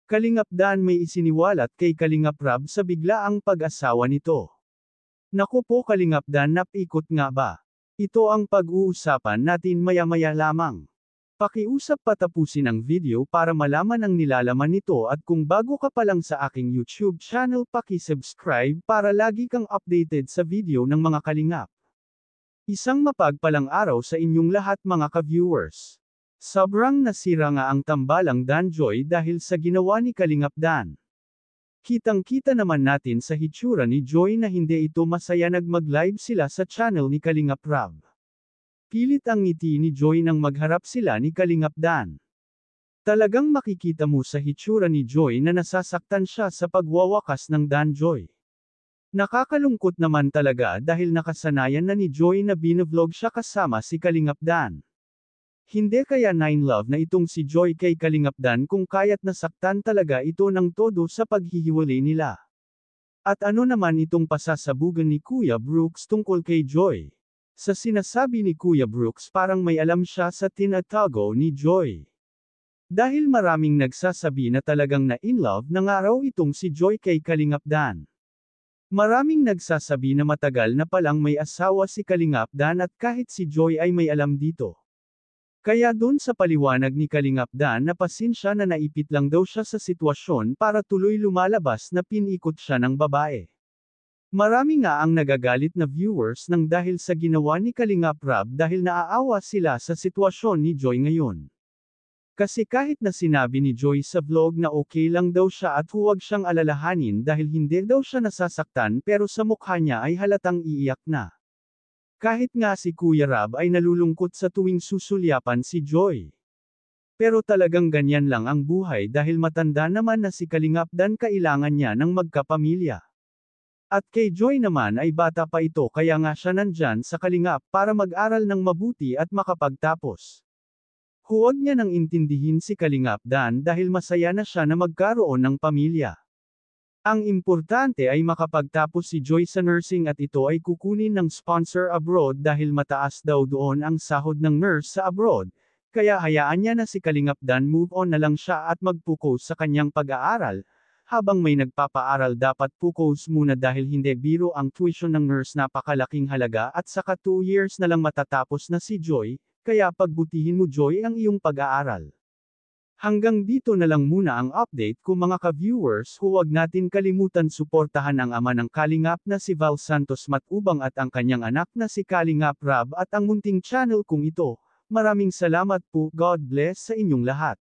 Kalingap Dan may isiniwalat kay Kalingap Rab sa biglaang pag-asawa nito. Naku po Kalingap Dan, napikot nga ba? Ito ang pag-uusapan natin maya-maya lamang. Pakiusap patapusin ang video para malaman ang nilalaman nito, at kung bago ka pa lang sa aking YouTube channel, paki-subscribe para lagi kang updated sa video ng mga kalingap. Isang mapagpalang araw sa inyong lahat mga ka-viewers. Sobrang nasira nga ang tambalang Danjoy dahil sa ginawa ni Kalingap Dan. Kitang-kita naman natin sa hitsura ni Joy na hindi ito masaya nag-live sila sa channel ni Kalingap Rab. Pilit ang ngiti ni Joy nang magharap sila ni Kalingap Dan. Talagang makikita mo sa hitsura ni Joy na nasasaktan siya sa pagwawakas ng Danjoy. Nakakalungkot naman talaga dahil nakasanayan na ni Joy na binvlog siya kasama si Kalingap Dan. Hindi kaya 9love na itong si Joy kay Kalingap Dan kung kaya't nasaktan talaga ito ng todo sa paghihiwalay nila. At ano naman itong pasasabugan ni Kuya Brooks tungkol kay Joy? Sa sinasabi ni Kuya Brooks, parang may alam siya sa tinatago ni Joy. Dahil maraming nagsasabi na talagang na-inlove na nga raw itong si Joy kay Kalingap Dan. Maraming nagsasabi na matagal na palang may asawa si Kalingap Dan at kahit si Joy ay may alam dito. Kaya dun sa paliwanag ni Kalingap Dan na pasensya na naipit lang daw siya sa sitwasyon para tuloy lumalabas na pinikot siya ng babae. Marami nga ang nagagalit na viewers nang dahil sa ginawa ni Kalingap Rab dahil naaawa sila sa sitwasyon ni Joy ngayon. Kasi kahit na sinabi ni Joy sa vlog na okay lang daw siya at huwag siyang alalahanin dahil hindi daw siya nasasaktan, pero sa mukha niya ay halatang iiyak na. Kahit nga si Kuya Rab ay nalulungkot sa tuwing susulyapan si Joy. Pero talagang ganyan lang ang buhay dahil matanda naman na si Kalingap Dan, kailangan niya ng magkapamilya. At kay Joy naman ay bata pa ito, kaya nga siya nandyan sa Kalingap para mag-aral ng mabuti at makapagtapos. Huwag niya nang intindihin si Kalingap Dan dahil masaya na siya na magkaroon ng pamilya. Ang importante ay makapagtapos si Joy sa nursing at ito ay kukunin ng sponsor abroad dahil mataas daw doon ang sahod ng nurse sa abroad, kaya hayaan niya na si Kalingap Dan move on na lang siya at mag-focus sa kanyang pag-aaral. Habang may nagpapaaral dapat focus muna dahil hindi biro ang tuition ng nurse, napakalaking halaga at saka 2 years na lang matatapos na si Joy, kaya pagbutihin mo Joy ang iyong pag-aaral. Hanggang dito na lang muna ang update ko mga ka-viewers. Huwag natin kalimutan suportahan ang ama ng Kalingap na si Val Santos Matubang at ang kanyang anak na si Kalingap Rab at ang munting channel kong ito. Maraming salamat po, God bless sa inyong lahat.